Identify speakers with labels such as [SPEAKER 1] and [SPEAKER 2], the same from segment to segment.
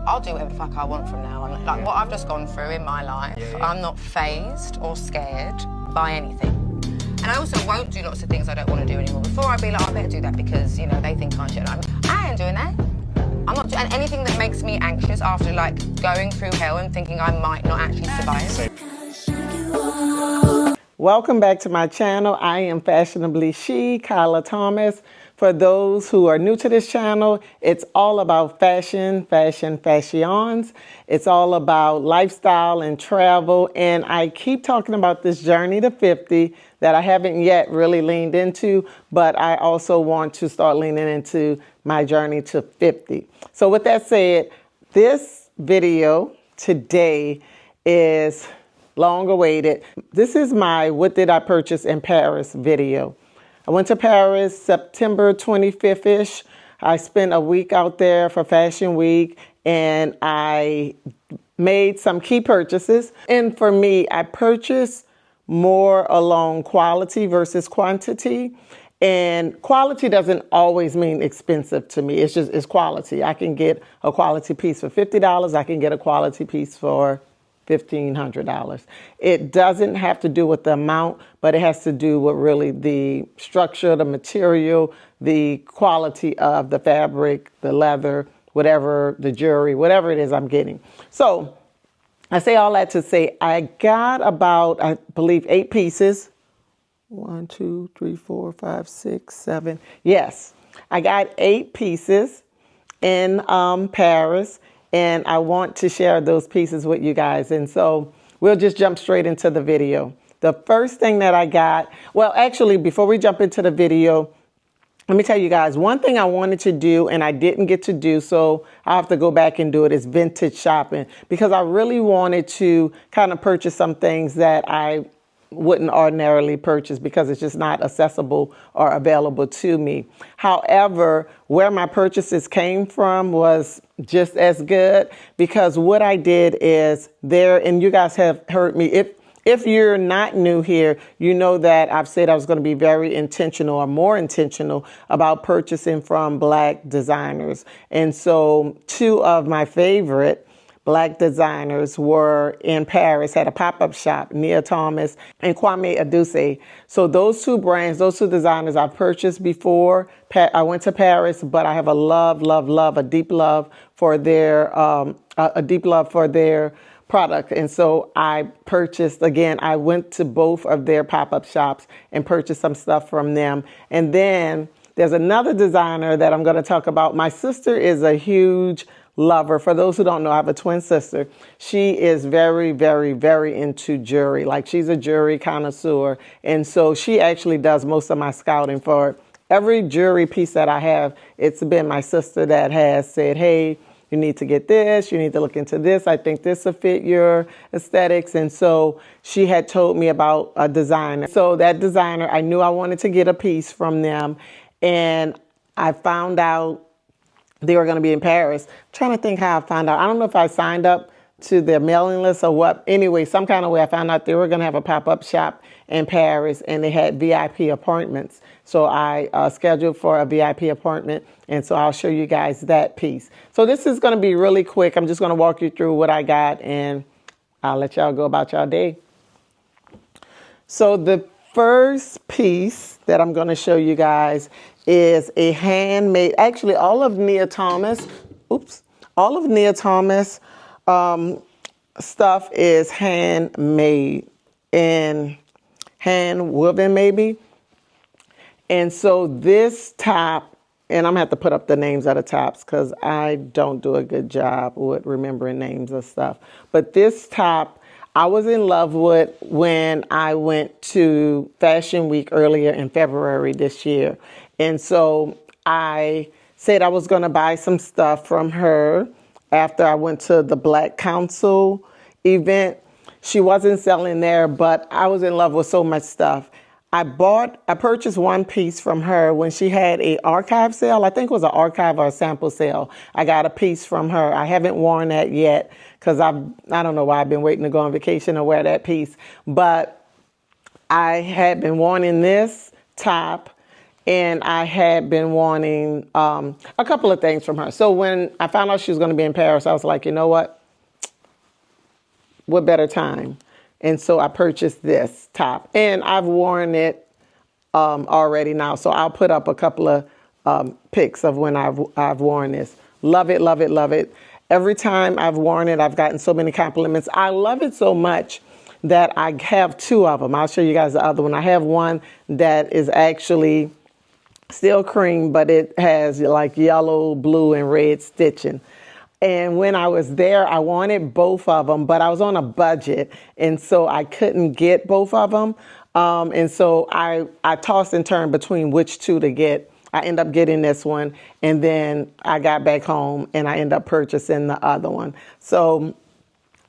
[SPEAKER 1] I'll do whatever the fuck I want from now on. Like what I've just gone through in my life, I'm not fazed or scared by anything. And I also won't do lots of things I don't want to do anymore. Before I'd be like, I better do that because, you know, they think I should. I ain't doing that. I'm not doing anything that makes me anxious after like going through hell and thinking I might not actually survive.
[SPEAKER 2] Welcome back to my channel. I am Fashionably She, Nia Thomas. For those who are new to this channel, it's all about fashions. It's all about lifestyle and travel. And I keep talking about this journey to 50 that I haven't yet really leaned into, but I also want to start leaning into my journey to 50. So with that said, this video today is long awaited. This is my What Did I Purchase in Paris video. I went to Paris September 25th-ish. I spent a week out there for Fashion Week and I made some key purchases. And for me, I purchased more along quality versus quantity. And quality doesn't always mean expensive to me. It's quality. I can get a quality piece for $50. I can get a quality piece for $1,500. It doesn't have to do with the amount, but it has to do with really the structure, the material, the quality of the fabric, the leather, whatever, the jewelry, whatever it is I'm getting. So I say all that to say I got about, I believe, 8 pieces. 1, 2, 3, 4, 5, 6, 7. Yes, I got 8 pieces in Paris. And I want to share those pieces with you guys. And so we'll just jump straight into the video. The first thing that I got, well, actually, before we jump into the video, let me tell you guys, one thing I wanted to do and I didn't get to do, so I'll have to go back and do it, is vintage shopping. Because I really wanted to kind of purchase some things that I wouldn't ordinarily purchase because it's just not accessible or available to me. However, where my purchases came from was just as good, because what I did is there, and you guys have heard me, if you're not new here, you know that I've said I was going to be very intentional or more intentional about purchasing from Black designers. And so 2 of my favorite Black designers were in Paris, had a pop-up shop, Nia Thomas and Kwame Adusei. So those 2 brands, those 2 designers I've purchased before. I went to Paris, but I have a a deep love for their, product. And so I purchased, again, I went to both of their pop-up shops and purchased some stuff from them. And then there's another designer that I'm going to talk about. My sister is a huge lover. For those who don't know, I have a twin sister. She is very, very, very into jewelry. Like, she's a jewelry connoisseur. And so she actually does most of my scouting for every jewelry piece that I have. It's been my sister that has said, hey, you need to get this. You need to look into this. I think this will fit your aesthetics. And so she had told me about a designer. So that designer, I knew I wanted to get a piece from them. And I found out they were going to be in Paris. I'm trying to think how I found out. I don't know if I signed up to their mailing list or what. Anyway, some kind of way I found out they were going to have a pop-up shop in Paris and they had VIP appointments. So I scheduled for a VIP appointment. And so I'll show you guys that piece. So this is going to be really quick. I'm just going to walk you through what I got and I'll let y'all go about y'all day. So the first piece that I'm going to show you guys is a handmade, actually all of Nia Thomas stuff is handmade and hand woven maybe. And so this top, and I'm gonna have to put up the names of the tops because I don't do a good job with remembering names of stuff. But this top, I was in love with when I went to Fashion Week earlier in February this year. And so I said I was going to buy some stuff from her after I went to the Black Council event. She wasn't selling there, but I was in love with so much stuff. I purchased 1 piece from her when she had a archive sale. I think it was an archive or a sample sale. I got a piece from her. I haven't worn that yet because I don't know why I've been waiting to go on vacation to wear that piece. But I had been wanting this top and I had been wanting a couple of things from her. So when I found out she was going to be in Paris, I was like, you know what better time? And so I purchased this top, and I've worn it already now. So I'll put up a couple of pics of when I've worn this. Love it, love it, love it. Every time I've worn it, I've gotten so many compliments. I love it so much that I have two of them. I'll show you guys the other one. I have one that is actually still cream, but it has like yellow, blue, and red stitching. And when I was there, I wanted both of them, but I was on a budget, and so I couldn't get both of them. And so I tossed and turned between which two to get. I ended up getting this one, and then I got back home, and I ended up purchasing the other one. So,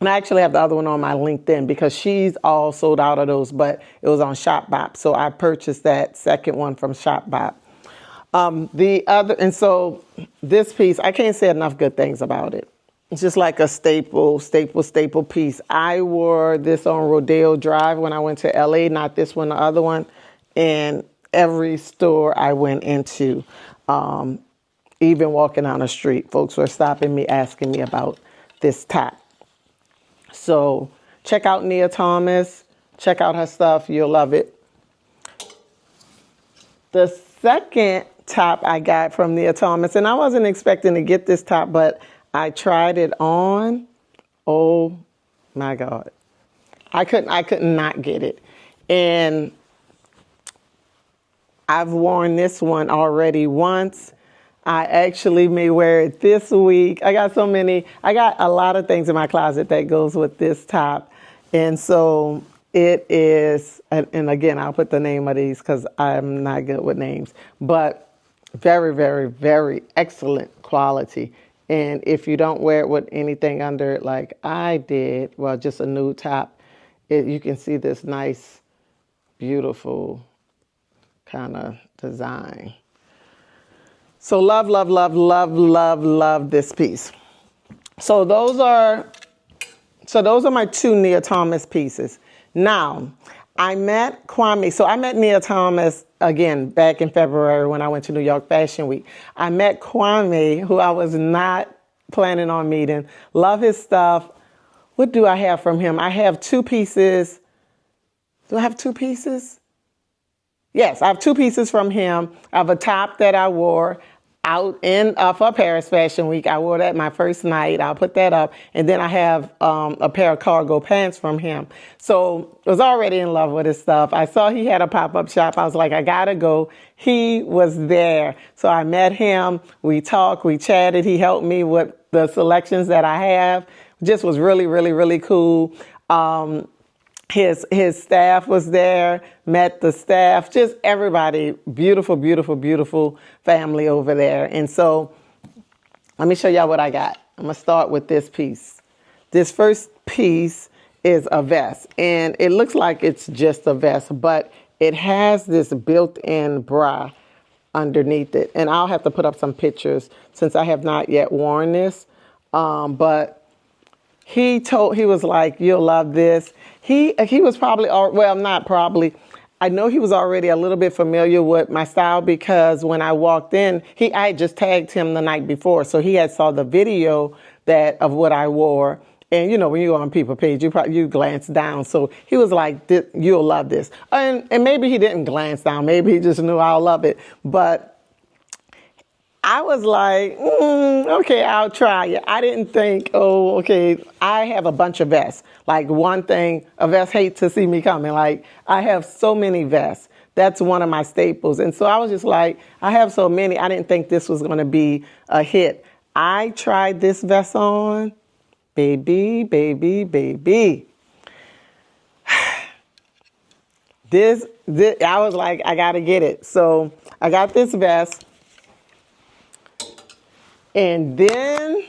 [SPEAKER 2] and I actually have the other one on my LinkedIn because she's all sold out of those, but it was on ShopBop. So I purchased that second one from ShopBop. And so this piece, I can't say enough good things about it. It's just like a staple piece. I wore this on Rodeo Drive when I went to LA, not this one, the other one. And every store I went into, even walking down the street, folks were stopping me, asking me about this top. So check out Nia Thomas. Check out her stuff. You'll love it. The second top I got from Nia Thomas, and I wasn't expecting to get this top, but I tried it on. Oh my God. I could not get it. And I've worn this one already once. I actually may wear it this week. I got a lot of things in my closet that goes with this top. And so it is, and again, I'll put the name of these because I'm not good with names, but very, very, very excellent quality. And if you don't wear it with anything under it like I did, well, just a nude top, you can see this nice, beautiful kind of design. So love, love, love, love, love, love this piece. So those are my two Nia Thomas pieces. Now, I met Kwame. So I met Nia Thomas again back in February when I went to New York Fashion Week. I met Kwame, who I was not planning on meeting. Love his stuff. What do I have from him? I have two pieces. Do I have two pieces? Yes, I have two pieces from him. I have a top that I wore out for Paris Fashion Week. I wore that my first night. I'll put that up. And then I have a pair of cargo pants from him. So I was already in love with his stuff. I saw he had a pop-up shop. I was like, I gotta go. He was there. So I met him. We talked, we chatted. He helped me with the selections that I have. Just was really, really, really cool. His staff was there, met the staff, just everybody, beautiful, beautiful, beautiful family over there. And so let me show y'all what I got. I'm going to start with this piece. This first piece is a vest, and it looks like it's just a vest, but it has this built-in bra underneath it. And I'll have to put up some pictures since I have not yet worn this. But he was like, you'll love this. He was probably, well, not probably. I know he was already a little bit familiar with my style because when I walked in, I had just tagged him the night before. So he had saw the video of what I wore. And, you know, when you go on people's page, you glance down. So he was like, you'll love this. And maybe he didn't glance down. Maybe he just knew I'll love it. But I was like, okay, I'll try it. I didn't think, okay, I have a bunch of vests. Like one thing, a vest hates to see me coming. Like I have so many vests. That's one of my staples. And so I was just like, I have so many. I didn't think this was going to be a hit. I tried this vest on. Baby, baby, baby. This, I was like, I got to get it. So I got this vest. And then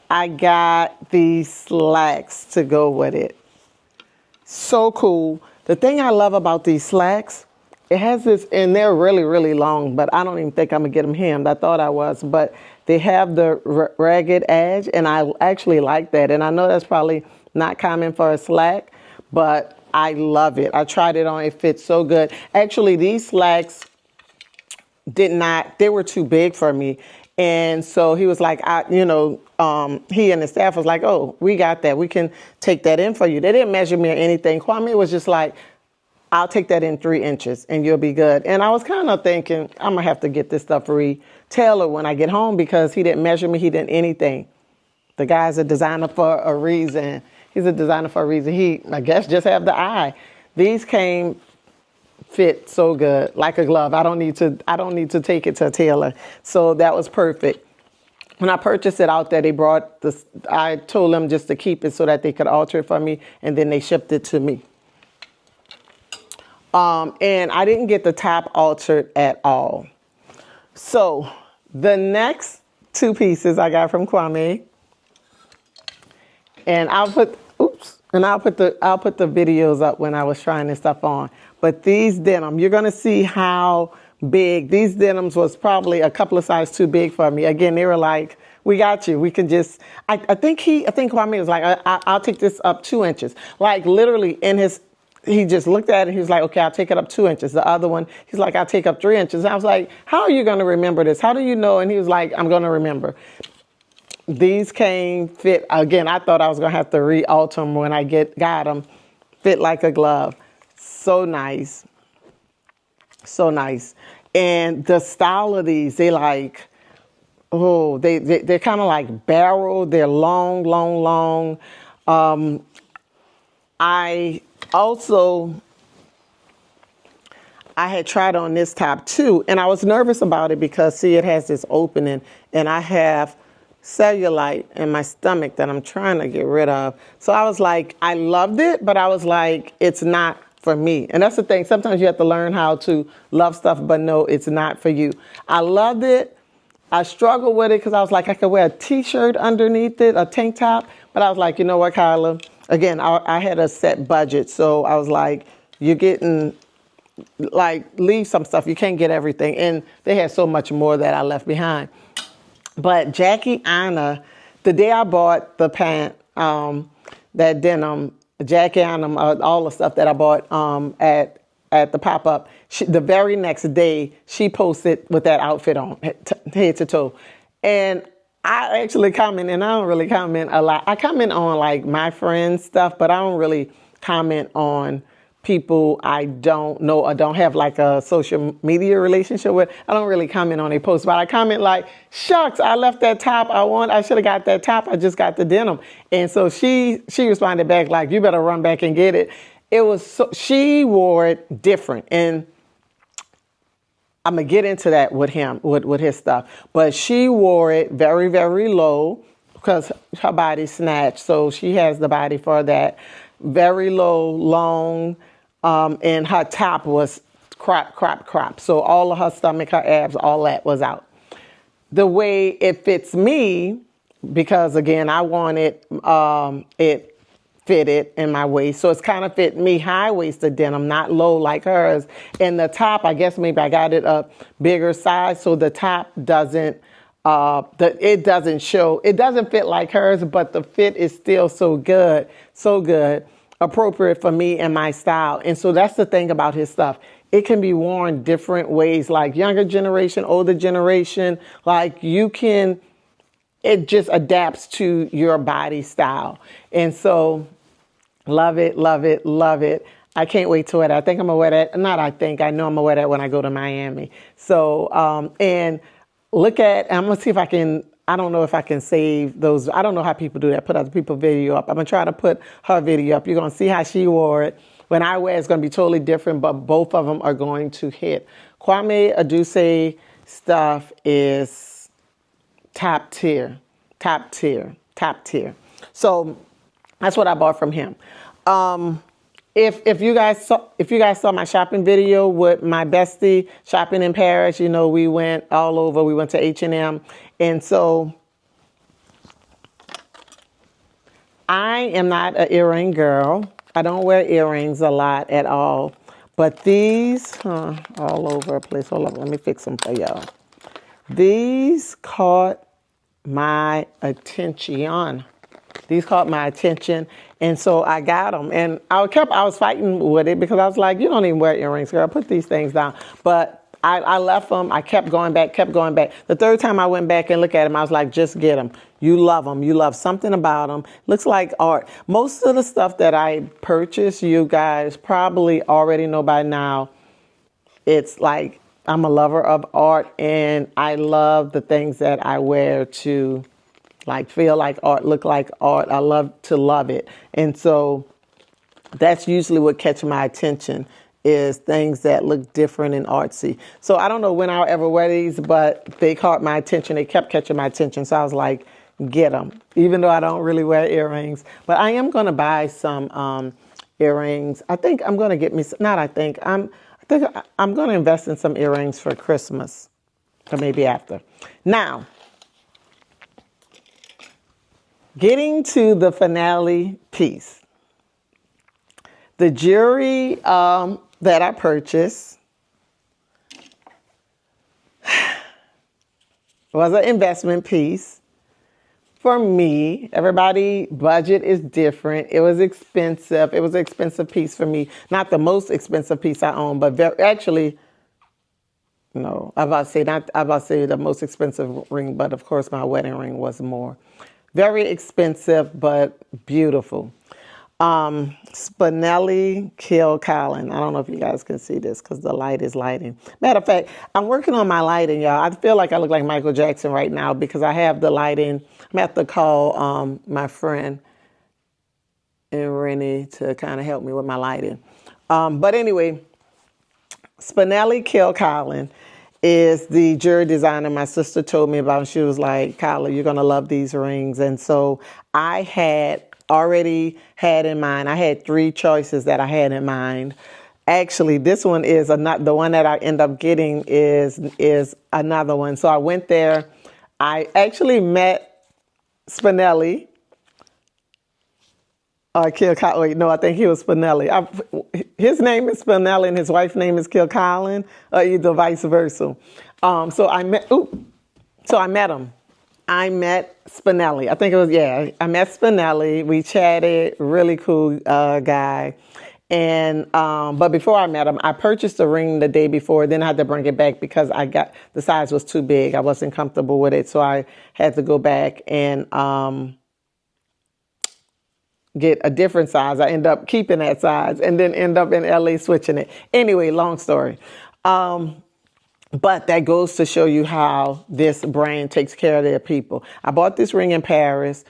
[SPEAKER 2] I got these slacks to go with it. So cool. The thing I love about these slacks, it has this, and they're really, really long, but I don't even think I'm going to get them hemmed. I thought I was, but they have the ragged edge, and I actually like that. And I know that's probably not common for a slack, but I love it. I tried it on. It fits so good. Actually, these slacks they were too big for me. And so he was like, he and the staff was like, oh, we got that. We can take that in for you. They didn't measure me or anything. Kwame was just like, I'll take that in 3 inches and you'll be good. And I was kind of thinking, I'm going to have to get this stuff retailored when I get home because he didn't measure me. He didn't anything. The guy's a designer for a reason. He's a designer for a reason. He, I guess, just have the eye. These fit so good, like a glove. I don't need to take it to a tailor. So that was perfect. When I purchased it out there, I told them just to keep it so that they could alter it for me, and then they shipped it to me. And I didn't get the top altered at all. So the next 2 pieces I got from Kwame, and I'll put the videos up when I was trying this stuff on. But these denim, you're gonna see how big these denims was. Probably a couple of sizes too big for me. Again, they were like, we got you. We can just. I think Kwame was like, I'll take this up 2 inches. Like literally he just looked at it. He was like, okay, I'll take it up 2 inches. The other one, he's like, I'll take up 3 inches. And I was like, how are you going to remember this? How do you know? And he was like, I'm going to remember. These fit. Again, I thought I was going to have to re-alter them when I got them. Fit like a glove. So nice. So nice. And the style of these, they're kind of like barrel. They're long. I had tried on this top too, and I was nervous about it because, see, it has this opening, and I have cellulite in my stomach that I'm trying to get rid of. So I was like, I loved it, but I was like, it's not for me. And that's the thing. Sometimes you have to learn how to love stuff, but no, it's not for you. I loved it. I struggled with it because I was like, I could wear a t-shirt underneath it, a tank top, but I was like, you know what, Kyla? Again, I had a set budget, so I was like, you're getting, like, leave some stuff. You can't get everything. And they had so much more that I left behind. But Jackie Anna, the day I bought the pant, that denim, Jackie Anna, all the stuff that I bought at the pop-up, the very next day, she posted with that outfit on, head to toe. And I actually comment, and I don't really comment a lot. I comment on like my friends' stuff, but I don't really comment on people I don't know or don't have like a social media relationship with. I don't really comment on their posts, but I comment like, shucks, I left that top. I should have got that top. I just got the denim. And so she responded back like, you better run back and get it. She wore it different. And I'm going to get into that with him, with his stuff. But she wore it very, very low because her body's snatched. So she has the body for that. Very low, long, and her top was crop. So all of her stomach, her abs, all that was out. The way it fits me, because again, I wanted it fitted in my waist. So it's kind of fit me high-waisted denim, not low like hers. And the top, I guess maybe I got it a bigger size, so the top doesn't, it doesn't show, it doesn't fit like hers, but the fit is still so good, appropriate for me and my style. And so that's the thing about his stuff. It can be worn different ways, like younger generation, older generation, like it just adapts to your body style. And so love it. I can't wait to wear that. I think I'm gonna wear that. I know I'm gonna wear that when I go to Miami. So, and I'm gonna see if I can, I don't know if I can save those. I don't know how people do that, put other people's video up. I'm gonna try to put her video up. You're gonna see how she wore it. When I wear it, it's gonna be totally different, but both of them are going to hit. Kwame Adusei stuff is top tier. So that's what I bought from him. If you guys saw my shopping video with my bestie shopping in Paris, you know, we went all over. We went to H&M. And so I am not an earring girl. I don't wear earrings a lot at all. But these, all over the place. Hold on, let me fix them for y'all. These caught my attention. And so I got them. And I was fighting with it because I was like, you don't even wear earrings, girl. Put these things down. But I left them. I kept going back, kept going back. The third time I went back and looked at them, I was like, just get them. You love them. You love something about them. Looks like art. Most of the stuff that I purchased, you guys probably already know by now. It's like I'm a lover of art, and I love the things that I wear to like feel like art, look like art. I love to love it. And so that's usually what catches my attention, is things that look different and artsy. So I don't know when I'll ever wear these, but they caught my attention. They kept catching my attention. So I was like, get them, even though I don't really wear earrings. But I am going to buy some earrings. I think I'm going to get me, not I think I'm going to invest in some earrings for Christmas, or maybe after. Now, getting to the finale piece. The jewelry that I purchased was an investment piece for me. Everybody's budget is different. It was expensive. It was an expensive piece for me. Not the most expensive piece I own, but actually, no, I'm about to say the most expensive ring, but of course my wedding ring was more. Very expensive, but beautiful. Spinelli Kill Colin. I don't know if you guys can see this because the light is lighting. Matter of fact, I'm working on my lighting, y'all. I feel like I look like Michael Jackson right now because I have the lighting. I'm going to have to call my friend and Rennie to kind of help me with my lighting. But anyway, Spinelli Kill Colin is the jewelry designer my sister told me about. She was like, Kyla, you're going to love these rings. And so I had already had in mind, I had 3 choices that I had in mind. Actually, this one is not the one that I end up getting is another one. So I went there. I actually met Spinelli. I think he was Spinelli. His name is Spinelli and his wife's name is Kilcolin, or either vice versa. So I met him. I met Spinelli. I think it was, I met Spinelli. We chatted, really cool guy. And but before I met him, I purchased a ring the day before. Then I had to bring it back because the size was too big. I wasn't comfortable with it, so I had to go back and get a different size. I end up keeping that size and then end up in LA switching it. Anyway, long story. But that goes to show you how this brand takes care of their people. I bought this ring in Paris.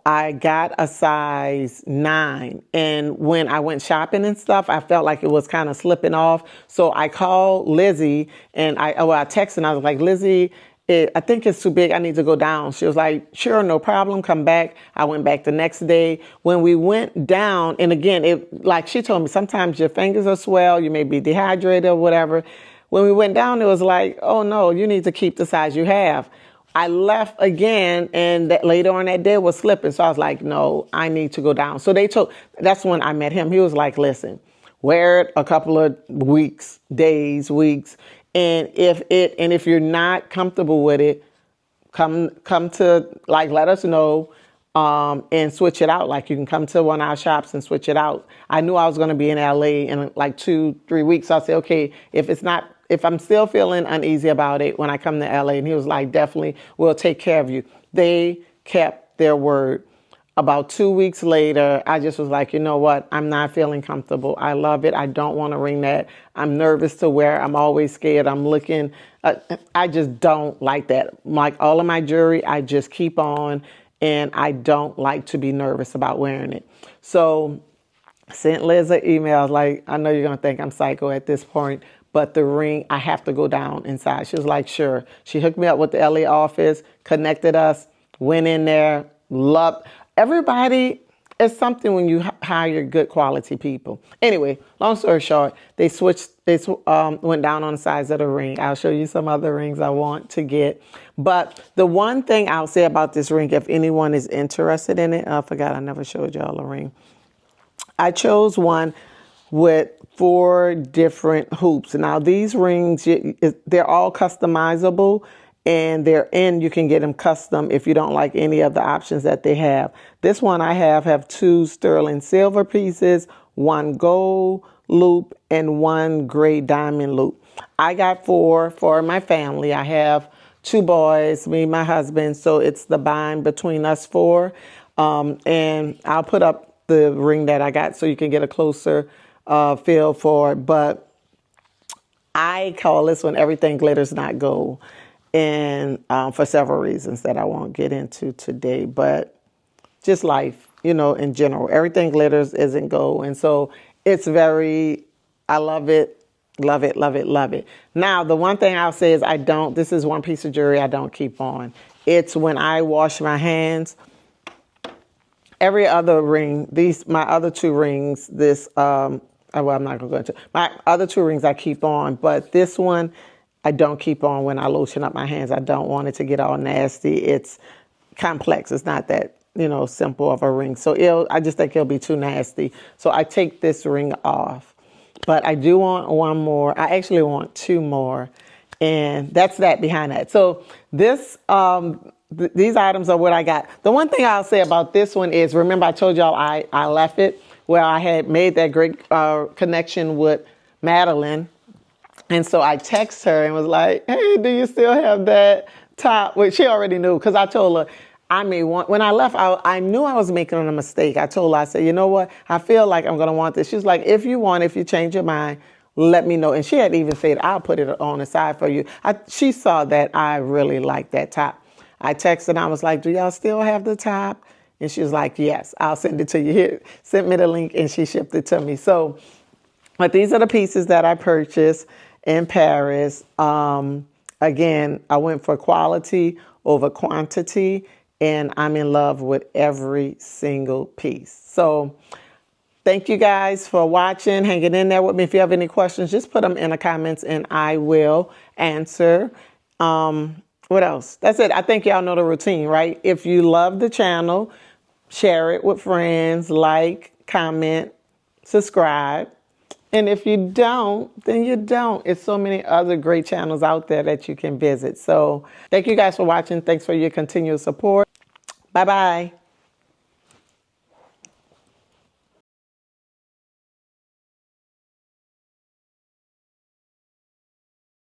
[SPEAKER 2] I got a size 9. And when I went shopping and stuff, I felt like it was kind of slipping off. So I called Lizzie and I texted and I was like, Lizzie, I think it's too big. I need to go down. She was like, sure, no problem. Come back. I went back the next day. When we went down, and again, like she told me, sometimes your fingers are swell. You may be dehydrated or whatever. When we went down, it was like, oh no, you need to keep the size you have. I left again, and later on that day was slipping. So I was like, no, I need to go down. So that's when I met him. He was like, listen, wear it a couple of weeks, days, weeks. And if you're not comfortable with it, come to let us know, and switch it out. Like you can come to one of our shops and switch it out. I knew I was going to be in LA in like 2-3 weeks. So I said, okay, if I'm still feeling uneasy about it when I come to LA, and he was like, definitely, we'll take care of you. They kept their word. About 2 weeks later, I just was like, you know what? I'm not feeling comfortable. I love it. I don't want to ring that. I'm nervous to wear. I'm always scared. I'm looking. I just don't like that. Like all of my jewelry, I just keep on, and I don't like to be nervous about wearing it. So I sent Liz an email. I was like, I know you're going to think I'm psycho at this point, but the ring, I have to go down inside. She was like, sure. She hooked me up with the LA office, connected us, went in there, loved. Everybody, it's something when you hire good quality people. Anyway, long story short, they went down on the size of the ring. I'll show you some other rings I want to get. But the one thing I'll say about this ring, if anyone is interested in it, I forgot I never showed y'all a ring. I chose one with 4 different hoops. Now these rings, they're all customizable. And you can get them custom if you don't like any of the options that they have. This one I have 2 sterling silver pieces, 1 gold loop, and 1 gray diamond loop. I got 4 for my family. I have 2 boys, me and my husband, so it's the bond between us 4. And I'll put up the ring that I got so you can get a closer feel for it. But I call this one Everything Glitters Not Gold. And for several reasons that I won't get into today. But just life, you know, in general. Everything glitters isn't gold. And so it's very, I love it, love it, love it, love it. Now, the one thing I'll say is this is one piece of jewelry I don't keep on. It's when I wash my hands. Every other ring, my other 2 rings, well, I'm not going to go into my other 2 rings I keep on, but this one I don't keep on when I lotion up my hands. I don't want it to get all nasty. It's complex. It's not that, you know, simple of a ring. So I just think it'll be too nasty. So I take this ring off. But I do want one more. I actually want 2 more. And that's that behind that. So these items are what I got. The one thing I'll say about this one is, remember I told y'all I left it where I had made that great connection with Madeline. And so I text her and was like, hey, do you still have that top? Which she already knew, because I told her I may want, when I left, I knew I was making a mistake. I told her, I said, you know what? I feel like I'm going to want this. She's like, if you change your mind, let me know. And she had even said, I'll put it on the side for you. She saw that I really liked that top. I texted and I was like, do y'all still have the top? And she was like, yes, I'll send it to you. Here, sent me the link and she shipped it to me. So, but these are the pieces that I purchased in Paris. Again, I went for quality over quantity, and I'm in love with every single piece. So thank you guys for watching, hanging in there with me. If you have any questions, just put them in the comments and I will answer. What else? That's it. I think y'all know the routine, right? If you love the channel, share it with friends, like, comment, subscribe. And if you don't, then you don't. It's so many other great channels out there that you can visit. So thank you guys for watching. Thanks for your continued support. Bye-bye.